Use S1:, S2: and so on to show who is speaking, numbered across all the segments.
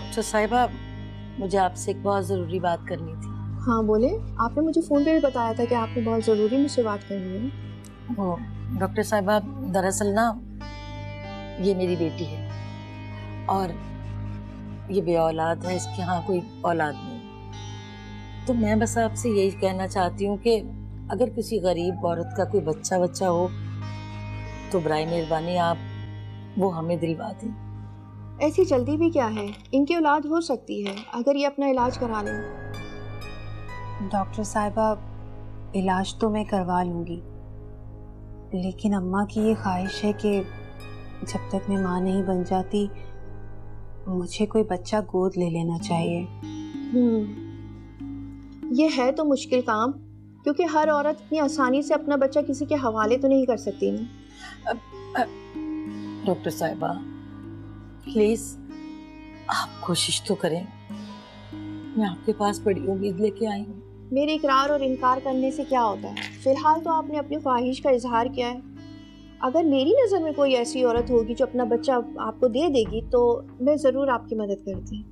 S1: Doctor साहिबा, मुझे आपसे एक बहुत ज़रूरी बात करनी थी।
S2: हाँ बोले, आपने मुझे फ़ोन पे भी बताया था कि आपने बहुत ज़रूरी मुझसे बात करनी है।
S1: वो डॉक्टर साहिबा, दरअसल ना ये मेरी बेटी है और ये बे औलाद है, इसके यहाँ कोई औलाद नहीं। तो मैं बस आपसे यही कहना चाहती हूँ कि अगर किसी गरीब औरत का कोई बच्चा हो तो बराए मेहरबानी आप वो हमें दिलवा दें।
S2: ऐसी जल्दी भी क्या है, इनकी औलाद हो सकती है अगर ये अपना इलाज करा लें।
S3: डॉक्टर साहिबा, इलाज तो मैं करवा लूँगी, लेकिन अम्मा की ये ख्वाहिश है कि जब तक मैं माँ नहीं बन जाती मुझे कोई बच्चा गोद ले लेना चाहिए।
S2: ये है तो मुश्किल काम, क्योंकि हर औरत इतनी आसानी से अपना बच्चा किसी के हवाले तो नहीं कर सकती ना।
S1: डॉक्टर साहिबा प्लीज आप कोशिश तो करें। मैं आपके पास बड़ी उम्मीद लेके आई हूँ।
S2: मेरे इकरार और इनकार करने से क्या होता है? फिलहाल तो आपने अपनी ख्वाहिश का इजहार किया है। अगर मेरी नज़र में कोई ऐसी औरत होगी जो अपना बच्चा आपको दे देगी तो मैं ज़रूर आपकी मदद करती।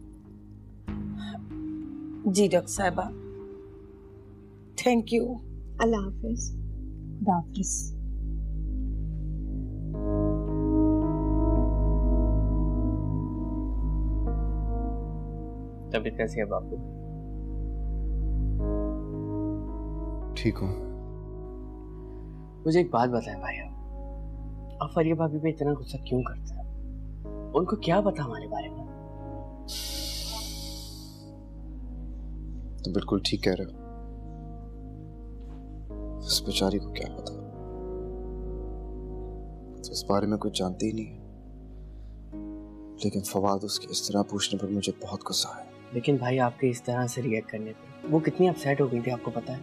S1: जी डॉक्टर साहिबा, थैंक यू।
S2: अल्लाह हाफिज।
S3: हाफिज।
S4: तबीयत कैसी है बापू?
S5: ठीक हूँ।
S4: मुझे एक बात बताएं भाई, आप फरिया भाभी पे इतना गुस्सा क्यों करते हैं? उनको क्या पता हमारे बारे में?
S5: तो बिल्कुल ठीक कह रहे हो। इस बेचारी को क्या पता, तो इस बारे में कुछ जानती ही नहीं है। लेकिन फवाद उसके इस तरह पूछने पर मुझे बहुत गुस्सा है।
S4: लेकिन भाई आपके इस तरह से रिएक्ट करने पे वो कितनी अपसेट हो गई थी आपको पता है?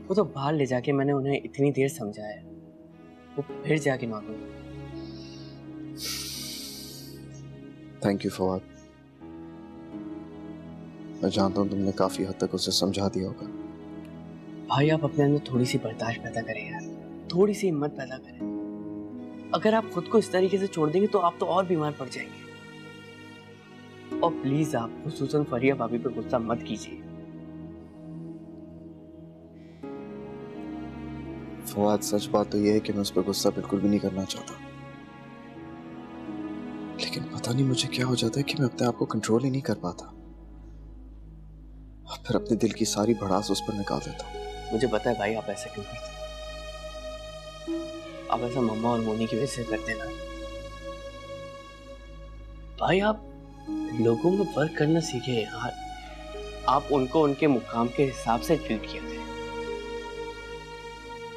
S4: वो तो बाहर ले जाके मैंने उन्हें इतनी देर समझाया, वो फिर जाके नॉर्मल।
S5: Thank you Fawad. मैं जानता हूँ तुमने काफी हद तक उसे समझा दिया होगा।
S4: भाई आप अपने अंदर थोड़ी सी बर्दाश्त पैदा करें यार, थोड़ी सी हिम्मत पैदा करें। अगर आप खुद को इस तरीके से छोड़ देंगे तो आप तो और बीमार पड़ जाएंगे। और प्लीज आप खुसूसन फरिया भाभी पे गुस्सा मत कीजिए।
S5: फवाद सच बात तो यह है कि मैं उस पर गुस्सा बिल्कुल भी नहीं करना चाहता, लेकिन पता नहीं मुझे क्या हो जाता है कि मैं अपने आप को कंट्रोल ही नहीं कर पाता और फिर अपने दिल की सारी भड़ास उस पर निकाल देता हूँ।
S4: मुझे पता है भाई आप ऐसा क्यों करते हैं। आप ऐसा मम्मा और मोनी की वजह से करते ना। भाई आप लोगों में फर्क करना सीखे यार। आप उनको उनके मुकाम के हिसाब से ट्रीट किया थे।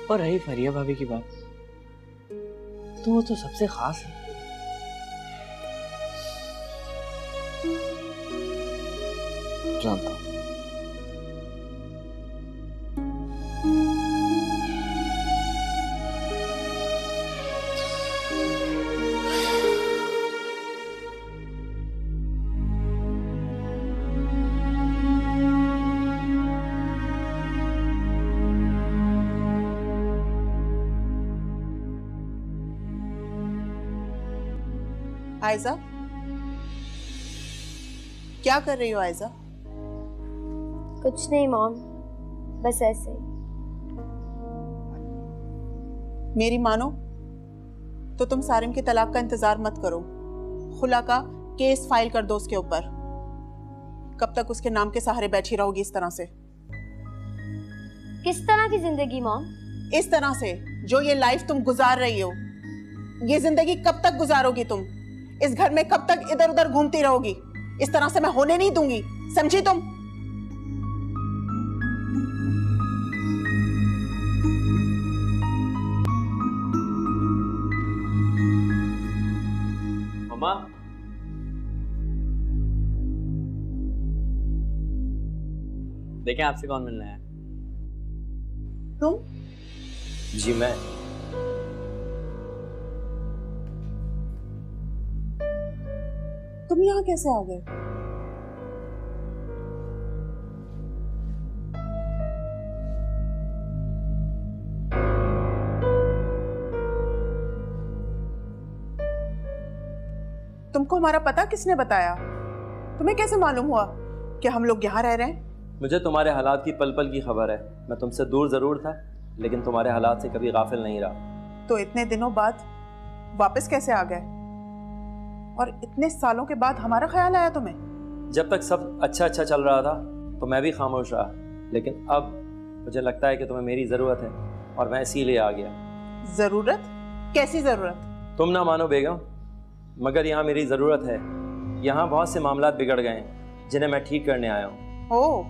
S4: और रही फरिया भाभी की बात, तो वो तो सबसे खास है।
S5: जानता हूँ।
S6: आयजा, क्या कर रही हो आयजा?
S7: कुछ नहीं मॉम, बस ऐसे ही।
S6: मेरी मानो तो तुम सारिम की तलाक का इंतजार मत करो। खुला का केस फाइल कर दो उसके ऊपर। कब तक उसके नाम के सहारे बैठी रहोगी इस तरह से?
S7: किस तरह की जिंदगी मॉम?
S6: इस तरह से जो ये लाइफ तुम गुजार रही हो, ये जिंदगी कब तक गुजारोगी तुम? इस घर में कब तक इधर उधर घूमती रहोगी? इस तरह से मैं होने नहीं दूंगी, समझी तुम?
S4: मम्मा, देखें आपसे कौन मिलना है?
S6: तुम?
S4: जी मैं।
S6: तुम यहाँ कैसे आ गए? तुमको हमारा पता किसने बताया? तुम्हें कैसे मालूम हुआ कि हम लोग यहाँ रह रहे हैं?
S8: मुझे तुम्हारे हालात की पल पल की खबर है। मैं तुमसे दूर ज़रूर था, लेकिन तुम्हारे हालात से कभी गाफिल नहीं रहा।
S6: तो इतने दिनों बाद वापस कैसे आ गए? और इतने सालों के बाद हमारा ख्याल आया तुम्हें?
S8: जब तक सब अच्छा चल रहा था तो मैं भी खामोश रहा, लेकिन अब मुझे लगता है कि तुम्हें मेरी ज़रूरत है और मैं इसीलिए आ गया।
S6: ज़रूरत? कैसी ज़रूरत?
S8: तुम ना मानो बेगम, मगर यहाँ मेरी ज़रूरत है। यहाँ बहुत से मामलात बिगड़ गए हैं जिन्हें मैं ठीक करने आया हूँ।
S6: ओह,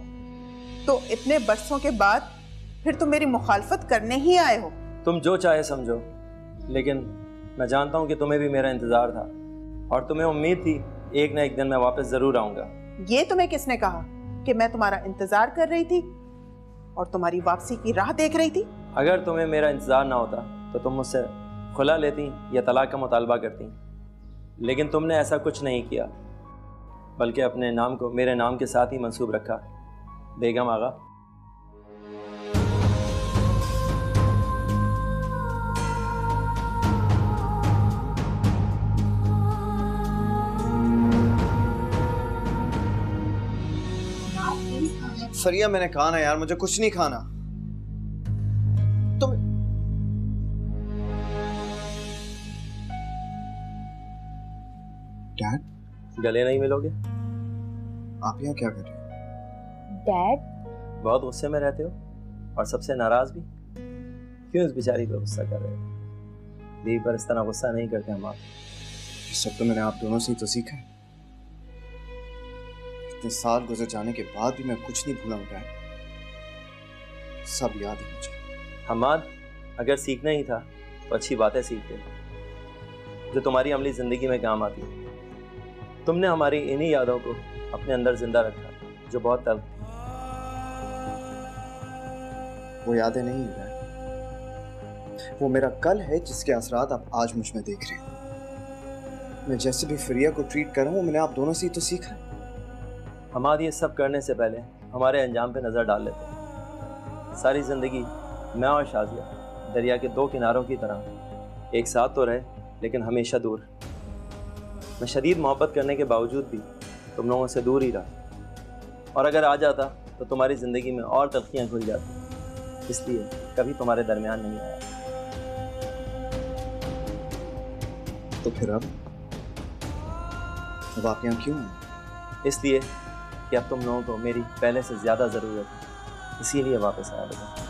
S6: तो इतने बरसों के बाद फिर तुम मेरी मुखालफत करने ही आए हो?
S8: तुम जो चाहे समझो, लेकिन मैं जानता हूँ कि तुम्हें भी मेरा इंतज़ार था और तुम्हें उम्मीद थी एक ना एक दिन मैं वापस ज़रूर आऊँगा।
S6: ये तुम्हें किसने कहा कि मैं तुम्हारा इंतजार कर रही थी और तुम्हारी वापसी की राह देख रही थी?
S8: अगर तुम्हें मेरा इंतज़ार ना होता तो तुम मुझसे खुला लेती या तलाक का मुतालबा करती, लेकिन तुमने ऐसा कुछ नहीं किया, बल्कि अपने नाम को मेरे नाम के साथ ही मंसूब रखा, बेगम आगा।
S5: फरिया, मैंने कहा ना यार, मुझे कुछ नहीं खाना। तुम डैड,
S8: गले नहीं मिलोगे?
S5: आप यहाँ क्या कर रहे हो?
S7: डैड,
S8: बहुत गुस्से में रहते हो और सबसे नाराज भी। क्यों इस बेचारी पर गुस्सा कर रहे हो? बीवी पर इस तरह गुस्सा नहीं करते हम। आप
S5: ये सब तो मैंने आप दोनों से ही तो सीखा है। इतने साल गुजर जाने के बाद भी मैं कुछ नहीं भूला हूँ डैड, सब याद है मुझे।
S8: हमाद, अगर सीखना ही था तो अच्छी बातें सीखते जो तुम्हारी अमली जिंदगी में काम आती। तुमने हमारी इन्हीं यादों को अपने अंदर जिंदा रखा जो बहुत तल्ख थी।
S5: वो यादें नहीं है डैड, वो मेरा कल है जिसके असरात आप आज मुझ में देख रहे हैं। मैं जैसे भी फरिया को ट्रीट कर रहा हूँ, मैंने आप दोनों से ही तो सीखा है।
S8: हमाद, ये सब करने से पहले हमारे अंजाम पे नज़र डाल लेते हैं। सारी ज़िंदगी मैं और शाजिया दरिया के दो किनारों की तरह एक साथ तो रहे, लेकिन हमेशा दूर। मैं शदीद मोहब्बत करने के बावजूद भी तुम लोगों से दूर ही रहा, और अगर आ जाता तो तुम्हारी ज़िंदगी में और तलखियाँ खुल जाती, इसलिए कभी तुम्हारे दरमियान नहीं आया।
S5: तो फिर अब आप यहाँ क्यों हैं?
S8: इसलिए कि अब तुम लोगों को मेरी पहले से ज़्यादा ज़रूरत है, इसीलिए वापस आया बेटा।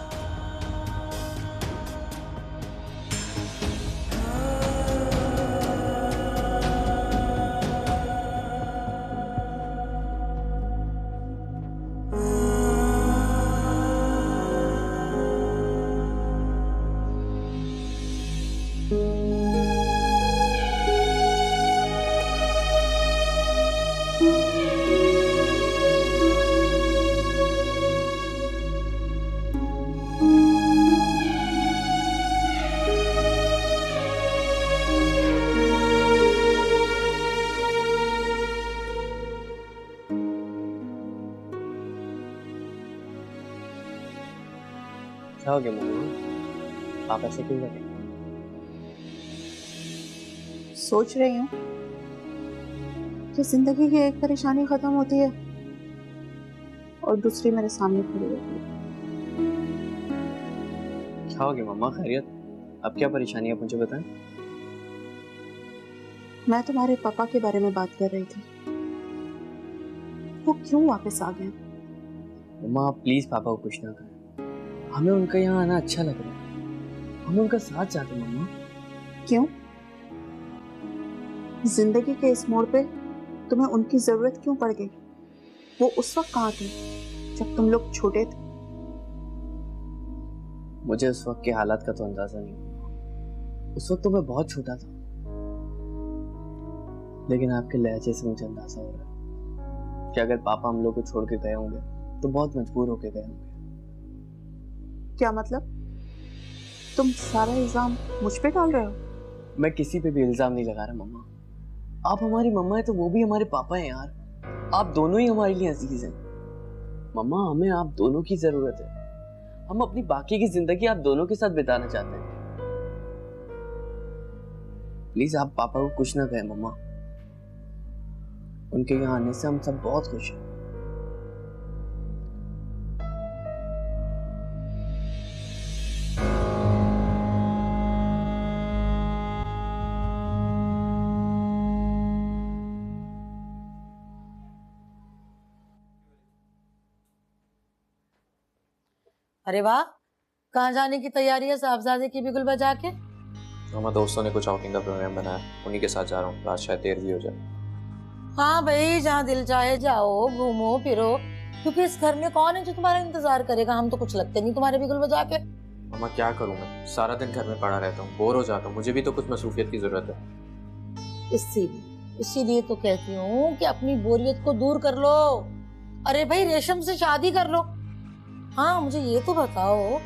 S8: क्या हो गया मम्मी, आप ऐसे क्यों लगे?
S6: सोच रही हूँ कि जिंदगी की एक परेशानी खत्म होती है और दूसरी मेरे सामने खड़ी होती है।
S8: क्या हो गया मम्मा, खैरियत? अब क्या परेशानी है, आप मुझे बताएं।
S6: मैं तुम्हारे पापा के बारे में बात कर रही थी, वो क्यों वापस आ गए?
S8: मम्मा, आप प्लीज पापा को कुछ ना करें, हमें उनका यहाँ आना अच्छा लग रहा है, हम उनका साथ चाहते हैं। मम्मा,
S6: क्यों? जिंदगी के इस मोड़ पे तुम्हें उनकी जरूरत क्यों पड़ गई? वो उस वक्त कहाँ थे जब तुम लोग छोटे थे?
S8: मुझे उस वक्त के हालात का तो अंदाजा नहीं। उस वक्त तो मैं बहुत छोटा था, लेकिन आपके लहजे से मुझे अंदाजा हो रहा है कि अगर पापा हम लोग को छोड़ के गए होंगे तो बहुत मजबूर होके गए होंगे।
S6: क्या मतलब? तुम सारा इल्जाम मुझ पे डाल रहे हो?
S8: मैं किसी पे भी इल्जाम नहीं लगा रहा मम्मा। आप हमारी मम्मा है तो वो भी हमारे पापा हैं यार। आप दोनों ही हमारे लिए अजीज हैं मम्मा। हमें आप दोनों की जरूरत है। हम अपनी बाकी की जिंदगी आप दोनों के साथ बिताना चाहते हैं। प्लीज आप पापा को कुछ ना कहें मम्मा।
S4: उनके यहाँ आने से हम सब बहुत खुश हैं।
S1: अरे वाह, कहाँ जाने की तैयारी है साहबजादे की बिगुल बजा के?
S9: हमारे दोस्तों ने कुछ आउटिंग का प्रोग्राम बनाया, उन्हीं के साथ जा रहा हूँ। रात शायद देर भी हो जाए।
S1: हाँ भाई, जहाँ दिल चाहे जाओ, घूमो फिरो, क्योंकि इस घर में कौन है जो तुम्हारा इंतजार करेगा? हम तो कुछ लगते नहीं तुम्हारे बिगुल बजा के।
S9: मामा क्या करूँ मैं, सारा दिन घर में पड़ा रहता हूँ, बोर हो जाता हूँ। मुझे भी तो कुछ मसरूफियत की जरूरत है।
S1: इसीलिए तो कहती हूँ कि अपनी बोरियत को दूर कर लो। अरे भाई, रेशम से शादी कर लो। हाँ, मुझे ये तो बताओ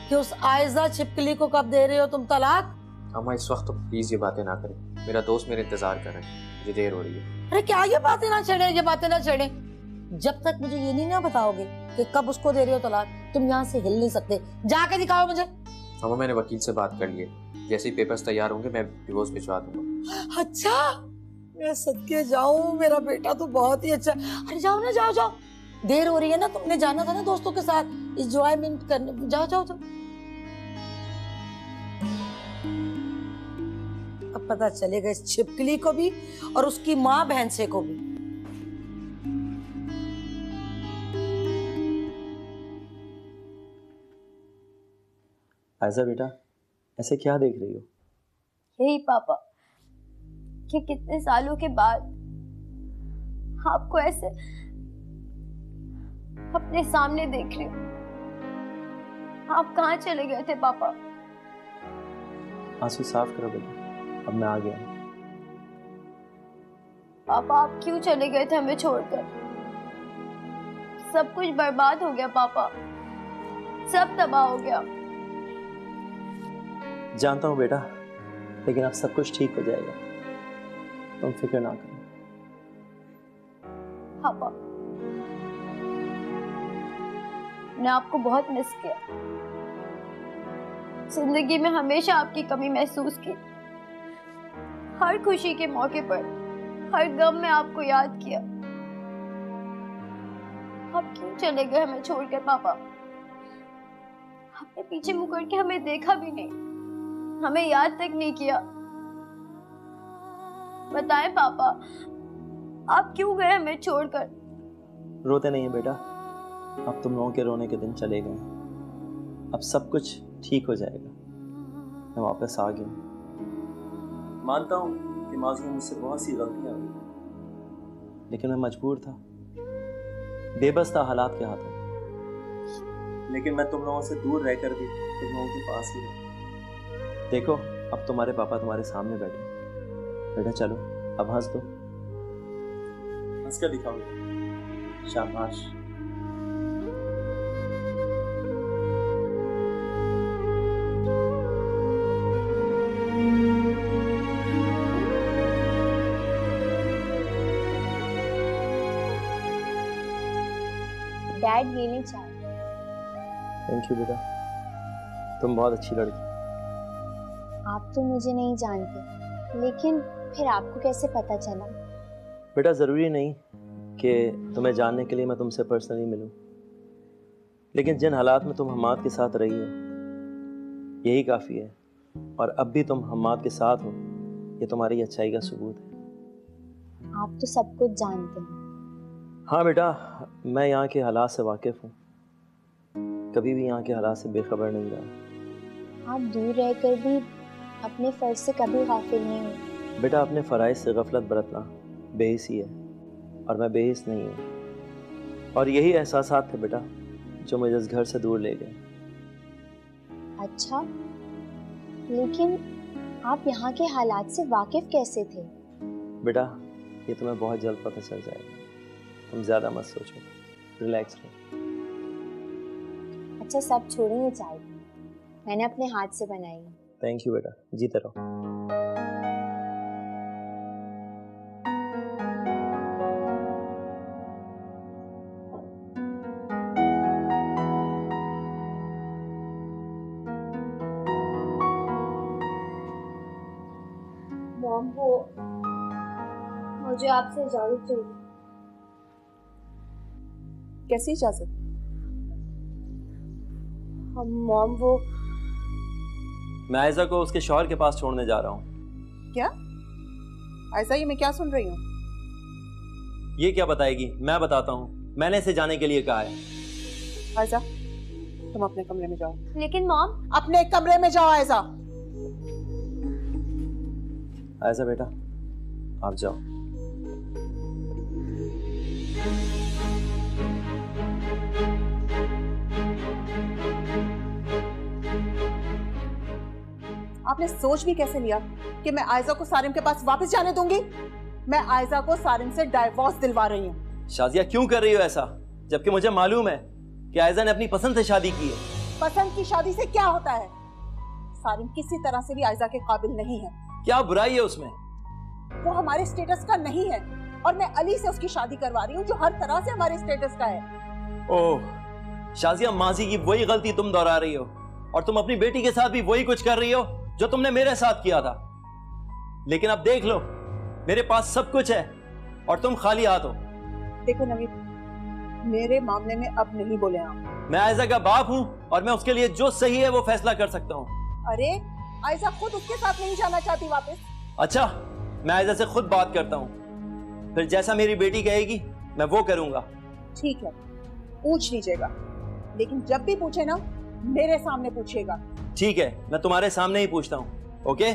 S1: कि उस आयजा छिपकली को कब दे रहे हो तुम तलाक?
S9: मामा इस वक्त तो प्लीज ये बातें ना करें, मेरा दोस्त मेरे इंतजार कर रहे हैं, मुझे देर हो रही है।
S1: अरे क्या ये बातें ना छेड़े, ये बातें ना छेड़े। जब तक मुझे ये नहीं ना बताओगे कि कब उसको दे रहे हो तलाक, तुम यहाँ से हिल नहीं सकते। जाके दिखाओ मुझे।
S9: मामा मैंने वकील से बात कर ली है, जैसे ही पेपर्स तैयार होंगे मैं डिवोर्स भिजवा दूंगा।
S1: अच्छा, मैं सदके जाऊं, मेरा बेटा तो बहुत ही अच्छा। अरे जाओ ना, जाओ जाओ, देर हो रही है ना, तुमने जाना था ना दोस्तों के साथ एंजॉयमेंट करने। जाओ जाओ जाओ। अब पता चलेगा इस छिपकली को भी और उसकी माँ भैंसे को भी।
S8: आयजा बेटा, ऐसे क्या देख रही हो?
S7: यही पापा कि कितने सालों के बाद आपको ऐसे अपने सामने देख रही हूँ। आप कहाँ चले गए थे पापा?
S8: आंसू साफ करो बेटा, अब मैं आ गया।
S7: पापा आप क्यों चले गए थे हमें छोड़कर? सब कुछ बर्बाद हो गया पापा, सब तबाह हो गया।
S8: जानता हूँ बेटा, लेकिन अब सब कुछ ठीक हो जाएगा, तुम फिक्र ना करो।
S7: पापा मैंने आपको बहुत मिस किया, जिंदगी में हमेशा आपकी कमी महसूस की। हर खुशी के मौके पर, हर गम में आपको याद किया। आप क्यों चले गए हमें छोड़कर पापा? आपने पीछे मुकर के हमें देखा भी नहीं, हमें याद तक नहीं किया। बताएं पापा, आप क्यों गए हमें छोड़कर?
S8: रोते नहीं है बेटा, अब तुम लोगों के रोने के दिन चले गए। अब सब कुछ ठीक हो जाएगा, मैं वापस आ गया। मानता हूँ कि माजी में मुझसे बहुत सी गलतियां हुई, लेकिन मैं मजबूर था, बेबस था हालात के हाथों। लेकिन मैं तुम लोगों से दूर रहकर भी तुम लोगों के पास ही रहा। देखो, अब तुम्हारे पापा तुम्हारे सामने बैठे। बेटा चलो, अब हंस दो, हंस कर दिखाओ। शाबाश।
S7: डैड ये नहीं चाहे।
S8: थैंक यू बेटा, तुम बहुत अच्छी लड़की।
S7: आप तो मुझे नहीं जानते, लेकिन फिर आपको कैसे पता चला?
S8: बेटा ज़रूरी नहीं कि तुम्हें जानने के लिए मैं तुमसे पर्सनली मिलूं, लेकिन जिन हालात में तुम हम्माद के साथ रही हो यही काफ़ी है। और अब भी तुम हम्माद के साथ हो, ये तुम्हारी अच्छाई का सबूत है।
S7: आप तो सब कुछ जानते हैं।
S8: हाँ बेटा, मैं यहाँ के हालात से वाकिफ़ हूँ, कभी भी यहाँ के हालात से बेखबर नहीं रहा।
S7: आप दूर रहकर भी अपने फ़र्ज से कभी गाफिल नहीं हुए।
S8: बेटा, अपने फ़राइज़ से गफलत बरतना बेहिसी है, और मैं बेहिस नहीं हूँ। और यही एहसासात थे बेटा जो मुझे इस घर से दूर ले गए।
S7: अच्छा, लेकिन आप यहाँ के हालात से वाकिफ़ कैसे थे?
S8: बेटा, ये तुम्हें बहुत जल्द पता चल जाएगा, तुम ज़्यादा मत सोचो, रिलैक्स रहो।
S7: अच्छा सब छोड़िए, ये चाय मैंने अपने हाथ से बनाई है।
S8: थैंक यू बेटा, जीते रहो।
S7: मॉम, वो मुझे आपसे इजाजत चाहिए।
S6: कैसी इजाजत?
S7: हम मॉम वो
S8: मैं आयजा को उसके शौहर के पास छोड़ने जा रहा हूँ।
S6: क्या ऐसा? ये मैं क्या सुन रही हूँ?
S8: ये क्या बताएगी? मैं बताता हूँ। मैंने इसे जाने के लिए कहा है।
S6: आयजा, तुम अपने कमरे में जाओ।
S7: लेकिन मॉम।
S6: अपने कमरे में जाओ आयजा।
S8: आयजा बेटा, आप जाओ।
S6: आपने सोच भी कैसे लिया कि मैं आयजा को सारिम के पास वापस जाने दूंगी? मैं आयजा को सारिम से डाइवोर्स दिलवा रही हूँ।
S8: शाजिया, क्यों कर रही हो ऐसा, जबकि मुझे मालूम है कि आयजा ने अपनी पसंद से शादी की है।
S6: पसंद की शादी से क्या होता है? सारिम किसी तरह से भी आयजा के काबिल नहीं है।
S8: क्या बुराई है उसमें?
S6: वो हमारे स्टेटस का नहीं है और मैं अली से उसकी शादी करवा रही हूँ जो हर तरह से हमारे स्टेटस का है।
S8: ओह शाजिया, माजी की वही गलती तुम दोहरा रही हो और तुम अपनी बेटी के साथ भी वही कुछ कर रही हो जो तुमने मेरे साथ किया था। लेकिन अब देख लो, मेरे पास सब कुछ है और तुम खाली हाथ हो।
S6: देखो नवीद, मेरे मामले में अब नहीं बोले आप।
S8: मैं आयजा का बाप हूं और मैं उसके लिए जो सही है वो फैसला कर सकता हूं।
S6: अरे आयजा खुद उसके साथ नहीं जाना चाहती वापस।
S8: अच्छा, मैं आयजा से खुद बात करता हूं, फिर जैसा मेरी बेटी कहेगी मैं वो करूंगा।
S6: ठीक है, पूछ लीजिएगा, लेकिन जब भी पूछे ना मेरे सामने पूछिएगा।
S8: ठीक है, मैं तुम्हारे सामने ही पूछता हूं। ओके?